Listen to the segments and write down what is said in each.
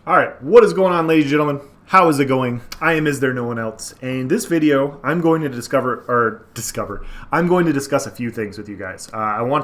All right, what is going on, ladies and gentlemen? How is it going? I am Is There No One Else? And in this video, I'm going to I'm going to discuss a few things with you guys. I'll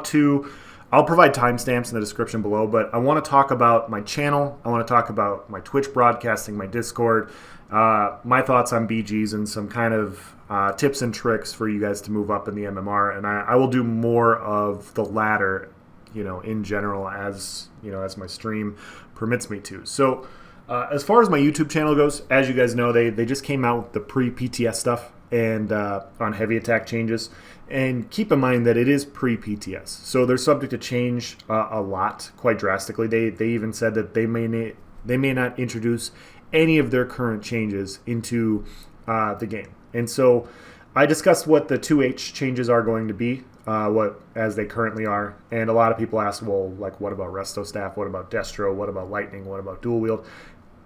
provide timestamps in the description below, but I want to talk about my channel. I want to talk about my Twitch broadcasting, my Discord, my thoughts on BGs, and some kind of tips and tricks for you guys to move up in the MMR. And I will do more of the latter, in general, as my stream permits me to. So as far as my YouTube channel goes, as you guys know, they just came out with the pre-PTS stuff and on heavy attack changes. And keep in mind that it is pre-PTS, so they're subject to change a lot, quite drastically. They even said that they may not introduce any of their current changes into the game. And so I discussed what the 2H changes are going to be, as they currently are. And a lot of people ask, well, like, what about Resto Staff? What about Destro? What about Lightning? What about Dual Wield?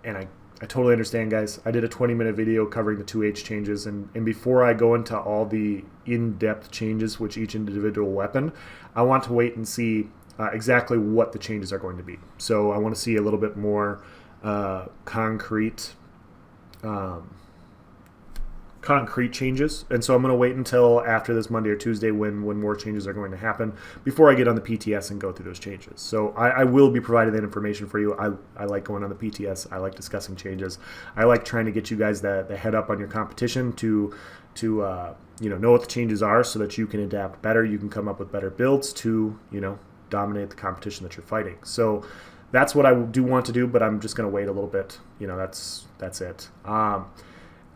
And I totally understand, guys. I did a 20-minute video covering the 2H changes, and before I go into all the in-depth changes with each individual weapon, I want to wait and see exactly what the changes are going to be. So I want to see a little bit more concrete changes, and so I'm going to wait until after this Monday or Tuesday when more changes are going to happen before I get on the PTS and go through those changes. So I will be providing that information for you. I like going on the PTS. I like discussing changes. I like trying to get you guys the head up on your competition to know what the changes are, so that you can adapt better. You can come up with better builds to dominate the competition that you're fighting. So that's what I do want to do, but I'm just going to wait a little bit. That's it.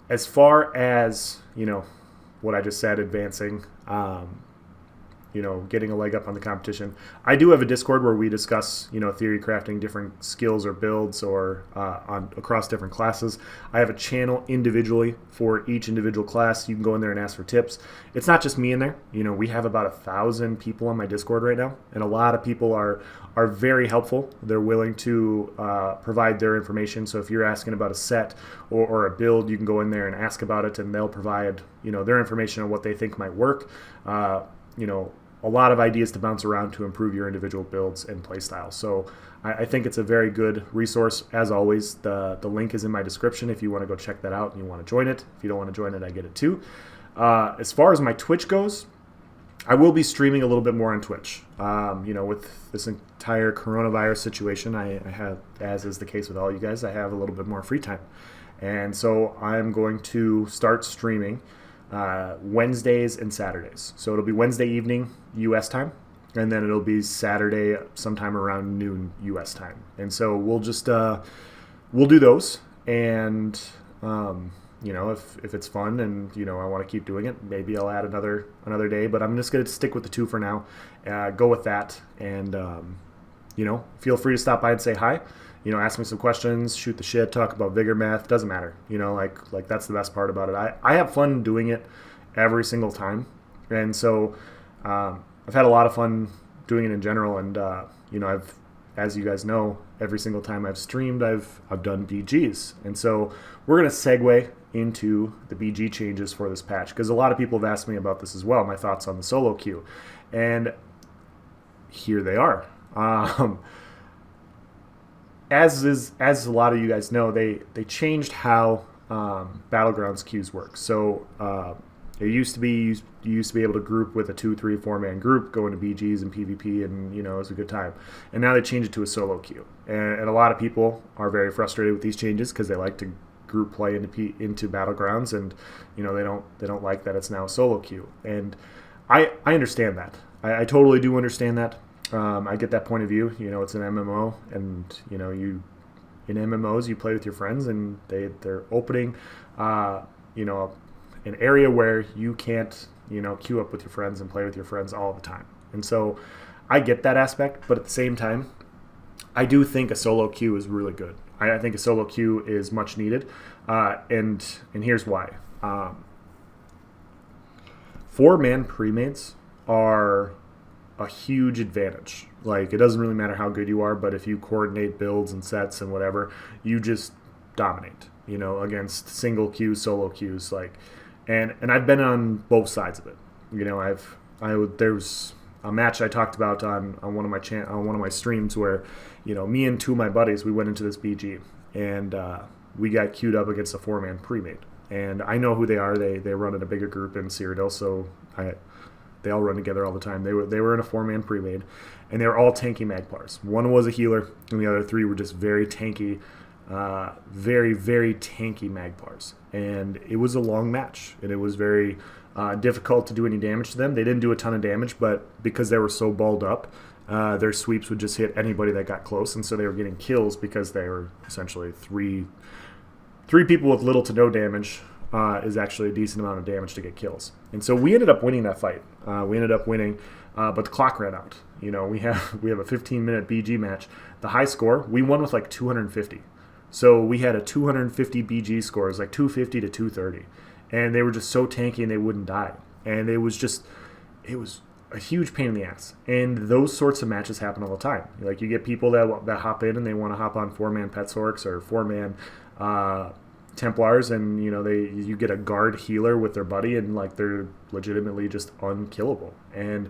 As far as, what I just said, advancing, getting a leg up on the competition, I do have a Discord where we discuss, theory crafting different skills or builds or across different classes. I have a channel individually for each individual class. You can go in there and ask for tips. It's not just me in there. We have about 1,000 people on my Discord right now, and a lot of people are very helpful. They're willing to provide their information. So if you're asking about a set or a build, you can go in there and ask about it, and they'll provide their information on what they think might work. A lot of ideas to bounce around to improve your individual builds and playstyle. So I think it's a very good resource. As always, the link is in my description if you want to go check that out and you want to join it. If you don't want to join it, I get it too. As far as my Twitch goes, I will be streaming a little bit more on Twitch. With this entire coronavirus situation, I have, as is the case with all you guys, I have a little bit more free time. And so I'm going to start streaming Wednesdays and Saturdays. So it'll be Wednesday evening U.S. time, and then it'll be Saturday sometime around noon U.S. time. And so we'll just we'll do those, and if it's fun and I want to keep doing it, maybe I'll add another day. But I'm just going to stick with the two for now. Go with that, and feel free to stop by and say hi. Ask me some questions, shoot the shit, talk about Vigor Math, doesn't matter. Like that's the best part about it. I have fun doing it every single time. And so I've had a lot of fun doing it in general. And, as you guys know, every single time I've streamed, I've done BGs. And so we're going to segue into the BG changes for this patch, because a lot of people have asked me about this as well, my thoughts on the solo queue. And here they are. As a lot of you guys know, they changed how Battlegrounds queues work. So it used to be you used to be able to group with a 2, 3, 4-man group, go into BGs and PvP, and it was a good time. And now they changed it to a solo queue, and a lot of people are very frustrated with these changes because they like to group play into Battlegrounds, and they don't like that it's now a solo queue. And I understand that. I totally do understand that. I get that point of view. It's an MMO, and you in MMOs you play with your friends, and they're opening an area where you can't queue up with your friends and play with your friends all the time. And so I get that aspect, but at the same time, I do think a solo queue is really good. I think a solo queue is much needed, and here's why. 4-man premades are a huge advantage. Like, it doesn't really matter how good you are, but if you coordinate builds and sets and whatever, you just dominate, against single queues, solo queues. And I've been on both sides of it. There's a match I talked about on one of my streams where, me and two of my buddies, we went into this BG, and we got queued up against a 4-man premade. And I know who they are. They run in a bigger group in Cyrodiil, so they all run together all the time. They were in a 4-man premade, and they were all tanky Magpars. One was a healer, and the other 3 were just very tanky, very, very tanky Magpars. And it was a long match, and it was very difficult to do any damage to them. They didn't do a ton of damage, but because they were so balled up, their sweeps would just hit anybody that got close, and so they were getting kills because they were essentially three people with little to no damage is actually a decent amount of damage to get kills. And so we ended up winning that fight. But the clock ran out. You know, we have a 15-minute BG match. The high score, we won with like 250. So we had a 250 BG score. It was like 250 to 230. And they were just so tanky and they wouldn't die. And it was a huge pain in the ass. And those sorts of matches happen all the time. Like, you get people that hop in and they want to hop on 4-man Petsorks or 4-man Templars, and you get a guard healer with their buddy, and like they're legitimately just unkillable, and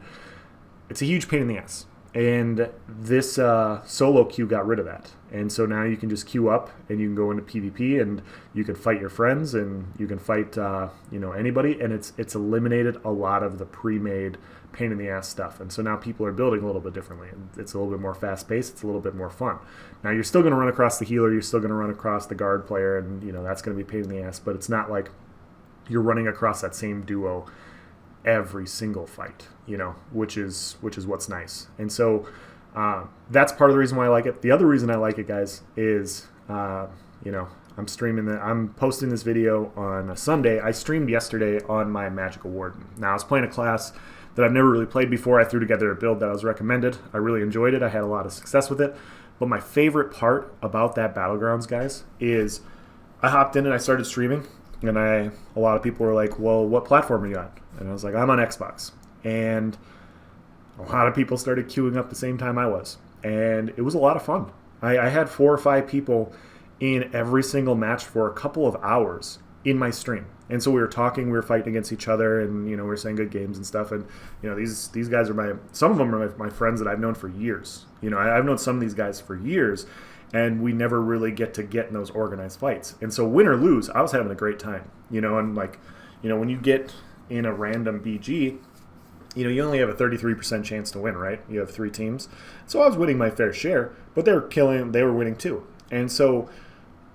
it's a huge pain in the ass. And this solo queue got rid of that, and so now you can just queue up and you can go into PvP and you can fight your friends and you can fight anybody, and it's eliminated a lot of the pre-made pain in the ass stuff. And so now people are building a little bit differently. It's a little bit more fast paced. It's a little bit more fun. Now you're still going to run across the healer. You're still going to run across the guard player, and that's going to be pain in the ass. But it's not like you're running across that same duo every single fight. Which is what's nice. And so that's part of the reason why I like it. The other reason I like it, guys, is I'm posting this video on a Sunday. I streamed yesterday on my Magical Warden. Now I was playing a class that I've never really played before. I threw together a build that I was recommended. I really enjoyed it. I had a lot of success with it. But my favorite part about that Battlegrounds, guys, is I hopped in and I started streaming, and a lot of people were like, well, what platform are you on? And I was like, I'm on Xbox. And a lot of people started queuing up the same time I was. And it was a lot of fun. I had 4 or 5 people in every single match for a couple of hours in my stream. And so we were talking, we were fighting against each other, and we were saying good games and stuff. And these guys are some of them are my friends that I've known for years. I've known some of these guys for years, and we never really get in those organized fights. And so win or lose, I was having a great time. And when you get in a random BG, you only have a 33% chance to win, right? You have 3 teams. So I was winning my fair share, but they were winning too. And so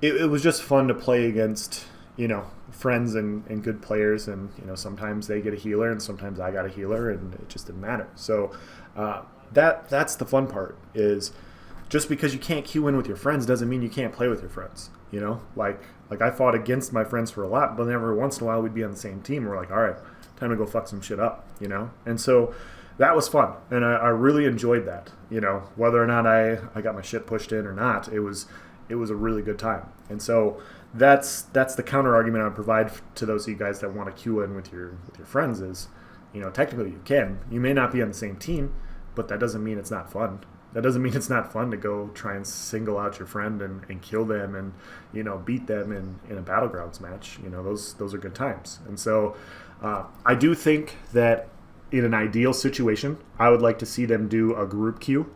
it was just fun to play against, friends and good players. And, sometimes they get a healer and sometimes I got a healer, and it just didn't matter. So that's the fun part, is just because you can't queue in with your friends doesn't mean you can't play with your friends. Like I fought against my friends for a lot, but every once in a while we'd be on the same team. We're like, all right, time to go fuck some shit up, And so that was fun, and I really enjoyed that. Whether or not I got my shit pushed in or not, it was a really good time. And so that's the counter argument I would provide to those of you guys that want to queue in with your friends is, technically you can. You may not be on the same team, but that doesn't mean it's not fun. That doesn't mean it's not fun to go try and single out your friend and kill them and, beat them in a Battlegrounds match. Those are good times. And so I do think that in an ideal situation, I would like to see them do a group queue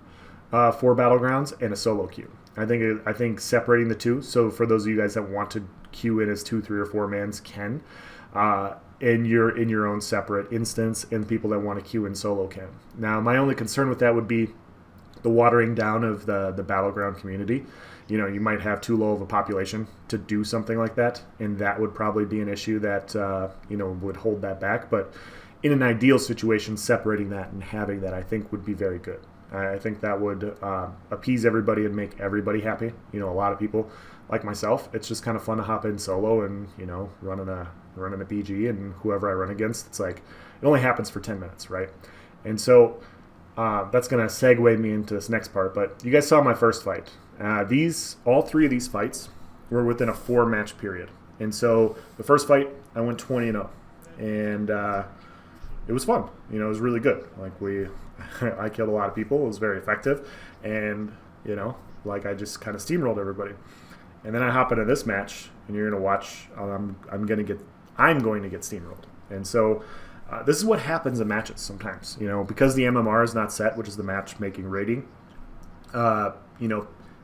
for Battlegrounds and a solo queue. I think separating the two. So for those of you guys that want to queue in as 2, 3, or 4 mans can, and you're in your own separate instance, and people that want to queue in solo can. Now, my only concern with that would be the watering down of the Battleground community. You might have too low of a population to do something like that, and that would probably be an issue that would hold that back. But in an ideal situation, separating that and having that, I think, would be very good. I think that would appease everybody and make everybody happy. A lot of people, like myself, it's just kind of fun to hop in solo and running a BG, and whoever I run against, it's like it only happens for 10 minutes, right? And so that's going to segue me into this next part. But you guys saw my first fight. All 3 of these fights were within a 4-match period. And so the first fight, I went 20-0, and it was fun. It was really good. I killed a lot of people. It was very effective, and I just kind of steamrolled everybody. And then I hop into this match, and you're gonna watch. I'm going to get steamrolled. And so this is what happens in matches sometimes. Because the MMR is not set, which is the matchmaking rating.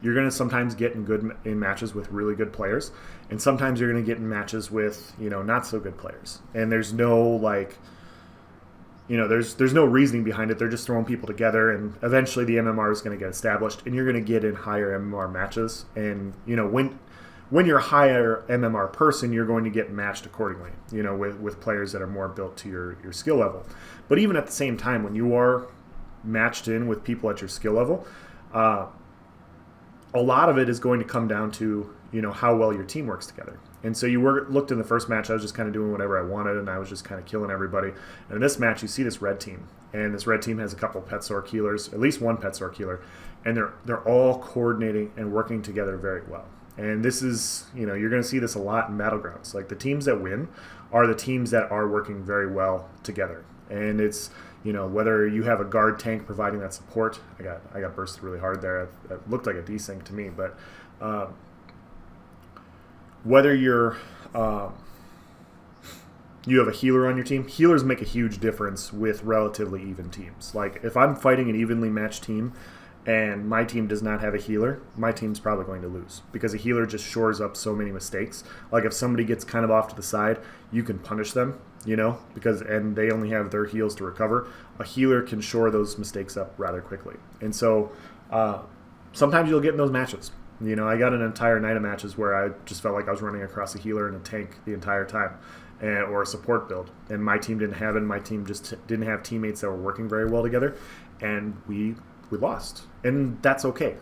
you're going to sometimes get in matches with really good players, and sometimes you're going to get in matches with, not so good players. And there's no there's no reasoning behind it. They're just throwing people together, and eventually the MMR is going to get established, and you're going to get in higher MMR matches. And when you're a higher MMR person, you're going to get matched accordingly, with players that are more built to your skill level. But even at the same time, when you are matched in with people at your skill level, a lot of it is going to come down to, how well your team works together. And so you looked in the first match, I was just kind of doing whatever I wanted, and I was just kind of killing everybody. And in this match, you see this red team, and this red team has a couple pet sork healers, at least one pet sork healer, and they're all coordinating and working together very well. And this is, you're going to see this a lot in Battlegrounds. Like, the teams that win are the teams that are working very well together. And it's, whether you have a guard tank providing that support. I got bursted really hard there. It looked like a desync to me, but whether you have a healer on your team, healers make a huge difference with relatively even teams. Like, if I'm fighting an evenly matched team and my team does not have a healer, my team's probably going to lose, because a healer just shores up so many mistakes. Like, if somebody gets kind of off to the side, you can punish them, and they only have their heals to recover. A healer can shore those mistakes up rather quickly. And so sometimes you'll get in those matches. I got an entire night of matches where I just felt like I was running across a healer and a tank the entire time, or a support build. And my team didn't have it. My team just didn't have teammates that were working very well together, and we lost. And that's okay.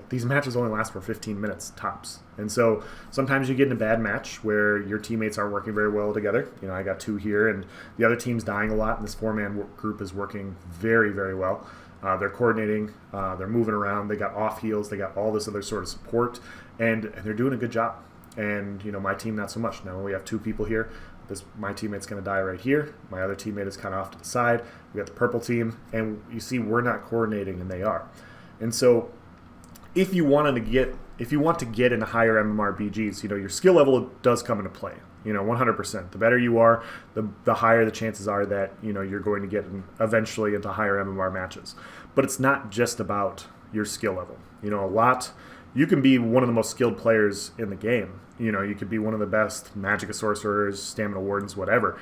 These matches only last for 15 minutes tops. And so sometimes you get in a bad match where your teammates aren't working very well together. I got two here, and the other team's dying a lot, and this 4-man group is working very, very well. They're coordinating, they're moving around, they got off heals, they got all this other sort of support, and they're doing a good job. And, my team not so much. Now we have two people here. My teammate's going to die right here. My other teammate is kind of off to the side. We got the purple team, and you see we're not coordinating, and they are. And so if you want to get into higher MMR BGs, your skill level does come into play. 100%. The better you are, the higher the chances are that, you're going to get eventually into higher MMR matches. But it's not just about your skill level. You can be one of the most skilled players in the game. You could be one of the best Magicka sorcerers, stamina wardens, whatever.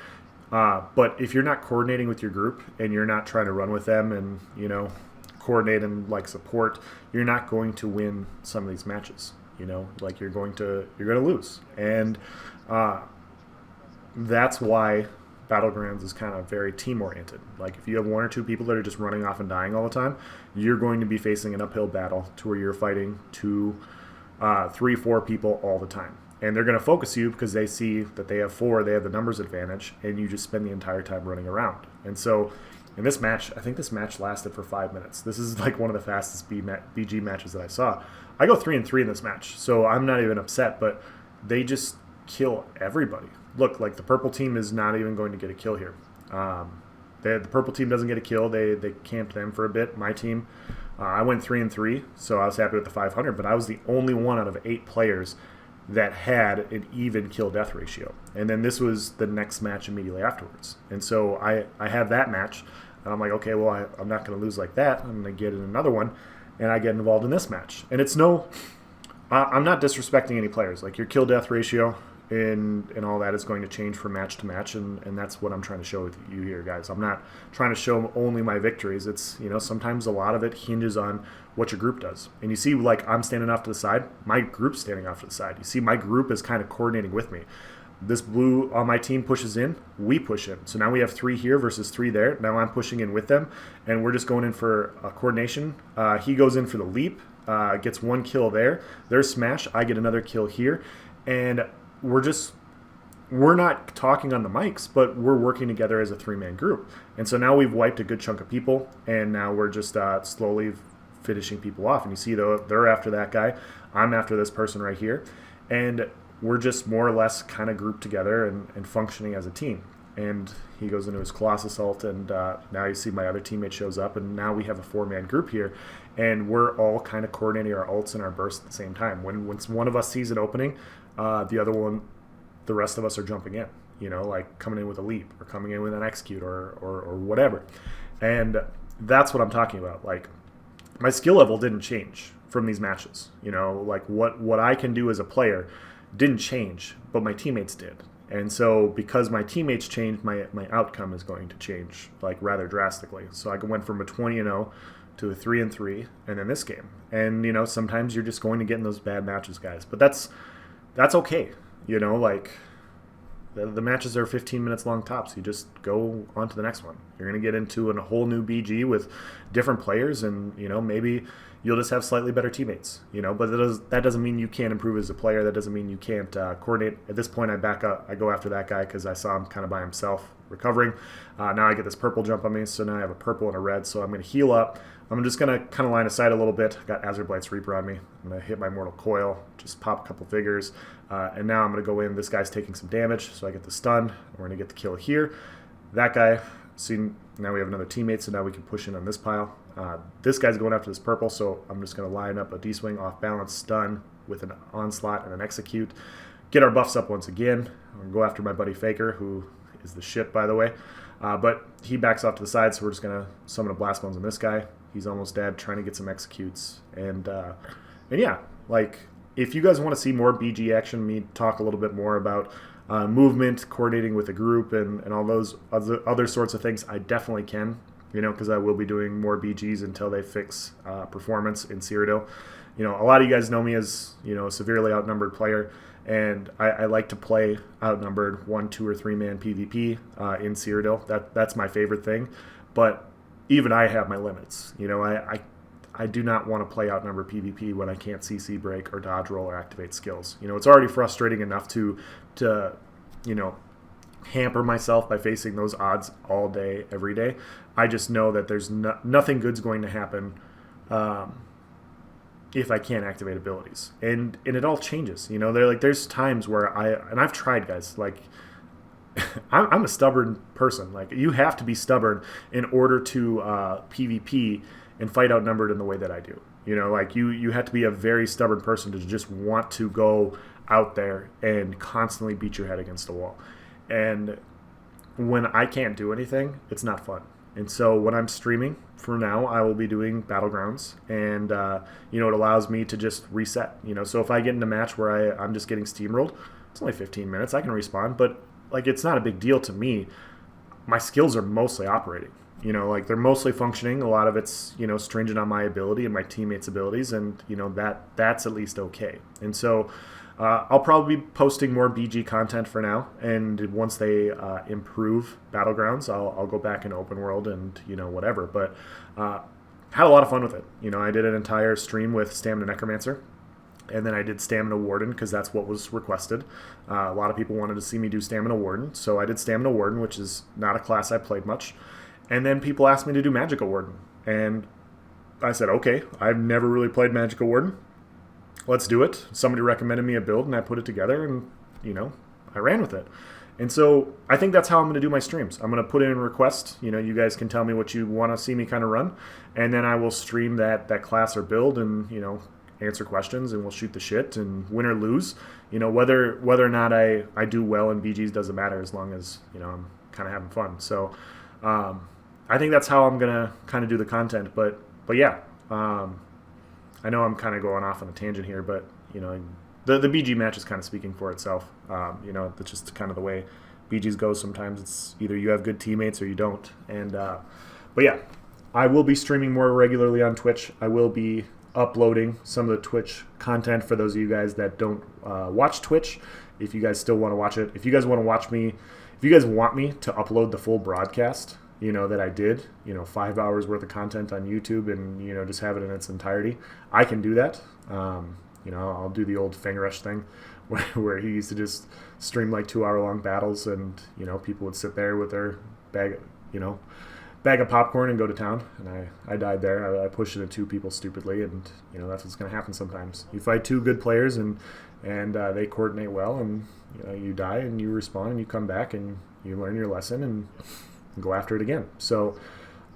But if you're not coordinating with your group and you're not trying to run with them and, coordinate and support, you're not going to win some of these matches. You're going to lose. And that's why Battlegrounds is kind of very team-oriented. Like, if you have one or two people that are just running off and dying all the time, you're going to be facing an uphill battle to where you're fighting 2, 3, 4 people all the time. And they're going to focus you because they see that they have 4, they have the numbers advantage, and you just spend the entire time running around. And so in this match, I think this match lasted for 5 minutes. This is like one of the fastest BG matches that I saw. I go 3-3 in this match, so I'm not even upset, but they just kill everybody. Look, the purple team is not even going to get a kill here. The purple team doesn't get a kill. They camped them for a bit. My team, I went 3-3, so I was happy with the 500, but I was the only one out of 8 players that had an even kill-death ratio. And then this was the next match immediately afterwards. And so I have that match, and I'm like, okay, well, I'm not going to lose like that. I'm going to get in another one, and I get involved in this match. And it's I'm not disrespecting any players. Your kill-death ratio and all that is going to change from match to match, and that's what I'm trying to show with you here, guys. I'm not trying to show only my victories. It's, sometimes a lot of it hinges on what your group does. And you see, I'm standing off to the side, my group's standing off to the side. You see, my group is kind of coordinating with me. This blue on my team pushes in, we push in. So now we have 3 here versus 3 there. Now I'm pushing in with them, and we're just going in for a coordination. He goes in for the leap, gets 1 kill there. There's smash, I get another kill here, and we're not talking on the mics, but we're working together as a 3-man group. And so now we've wiped a good chunk of people, and now we're just slowly finishing people off. And you see, though, they're after that guy. I'm after this person right here. And we're just more or less kind of grouped together and functioning as a team. And he goes into his Colossus ult, and now you see my other teammate shows up, and now we have a 4-man group here, and we're all kind of coordinating our ults and our bursts at the same time. When one of us sees an opening, the rest of us are jumping in, coming in with a leap or coming in with an execute or whatever. And that's what I'm talking about. My skill level didn't change from these matches. You know, like what I can do as a player didn't change, but my teammates did. And so because my teammates changed, my outcome is going to change like rather drastically. So I went from a 20-0 to a 3-3, and then this game. And you know, sometimes you're just going to get in those bad matches, guys. But that's okay. You know, like the matches are 15 minutes long tops. You just go on to the next one. You're going to get into a whole new BG with different players, and you know, maybe you'll just have slightly better teammates. You know, but that doesn't mean you can't improve as a player. That doesn't mean you can't coordinate. At this point, I back up. I go after that guy because I saw him kind of by himself recovering. Now I get this purple jump on me, so now I have a purple and a red. So I'm going to heal up. I'm just going to kind of line aside a little bit. I got Azurblight's Reaper on me. I'm going to hit my Mortal Coil, just pop a couple figures. And now I'm going to go in. This guy's taking some damage, so I get the stun. We're going to get the kill here. That guy, see, now we have another teammate, so now we can push in on this pile. This guy's going after this purple, so I'm just going to line up a D-swing, off-balance, stun with an onslaught and an execute. Get our buffs up once again. I'm going to go after my buddy Faker, who is the shit, by the way. But he backs off to the side, so we're just going to summon a Blast Bones on this guy. He's almost dead, trying to get some executes. And yeah, like, if you guys want to see more BG action, me talk a little bit more about movement, coordinating with a group, and all those other sorts of things, I definitely can, you know, because I will be doing more BGs until they fix performance in Cyrodiil. You know, a lot of you guys know me as, you know, a severely outnumbered player, and I like to play outnumbered 1, 2, or 3 man PvP in Cyrodiil. That's my favorite thing, but even I have my limits. You know, I do not want to play outnumbered PvP when I can't CC break or dodge roll or activate skills. You know, it's already frustrating enough to you know, hamper myself by facing those odds all day, every day. I just know that there's nothing good's going to happen if I can't activate abilities. And it all changes. You know, there's times where I've tried, guys, like, I'm a stubborn person. Like, you have to be stubborn in order to PvP and fight outnumbered in the way that I do. You know, like, you have to be a very stubborn person to just want to go out there and constantly beat your head against a wall. And when I can't do anything, it's not fun. And so when I'm streaming, for now, I will be doing Battlegrounds. And, you know, it allows me to just reset. You know, so if I get in a match where I'm just getting steamrolled, it's only 15 minutes. I can respawn. But, like, it's not a big deal to me. My skills are mostly operating. You know, like, they're mostly functioning. A lot of it's, you know, stringent on my ability and my teammates' abilities. And, you know, that's at least okay. And so I'll probably be posting more BG content for now. And once they improve Battlegrounds, I'll go back in open world and, you know, whatever. But had a lot of fun with it. You know, I did an entire stream with Stamina Necromancer. And then I did Stamina Warden because that's what was requested. A lot of people wanted to see me do Stamina Warden. So I did Stamina Warden, which is not a class I played much. And then people asked me to do Magical Warden. And I said, okay, I've never really played Magical Warden. Let's do it. Somebody recommended me a build, and I put it together, and, you know, I ran with it. And so I think that's how I'm going to do my streams. I'm going to put in a request. You know, you guys can tell me what you want to see me kind of run. And then I will stream that class or build and, you know, answer questions, and we'll shoot the shit, and win or lose. You know, whether or not I do well in BGs doesn't matter as long as, you know, I'm kind of having fun. So I think that's how I'm going to kind of do the content. But yeah, I know I'm kind of going off on a tangent here, but, you know, the BG match is kind of speaking for itself. You know, that's just kind of the way BGs go sometimes. It's either you have good teammates or you don't. And but yeah, I will be streaming more regularly on Twitch. I will be uploading some of the Twitch content for those of you guys that don't watch Twitch. If you guys still want to watch it, if you guys want to watch me, if you guys want me to upload the full broadcast, you know, that I did, you know, 5 hours worth of content on YouTube and, you know, just have it in its entirety, I can do that. You know, I'll do the old Fangrush thing where he used to just stream like 2 hour long battles, and, you know, people would sit there with their bag of popcorn and go to town. And I died there. I pushed it at 2 people stupidly, and, you know, that's what's going to happen sometimes. You fight 2 good players and they coordinate well, and, you know, you die and you respawn and you come back and you learn your lesson and go after it again. So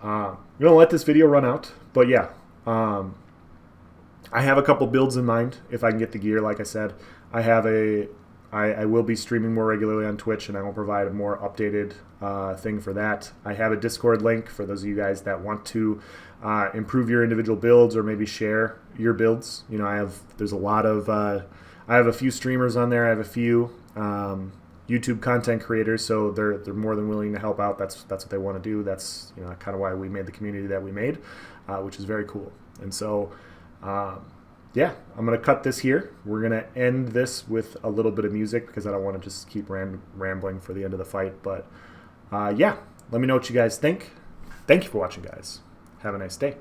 I'm going to let this video run out. But yeah, I have a couple builds in mind if I can get the gear. Like I said, I have a I will be streaming more regularly on Twitch, and I will provide a more updated thing for that. I have a Discord link for those of you guys that want to improve your individual builds or maybe share your builds. You know, there's a lot of I have a few streamers on there. I have a few YouTube content creators, so they're more than willing to help out. That's what they want to do. That's, you know, kind of why we made the community that we made, which is very cool. And so, yeah, I'm gonna cut this here. We're gonna end this with a little bit of music because I don't want to just keep rambling for the end of the fight. But yeah, let me know what you guys think. Thank you for watching, guys. Have a nice day.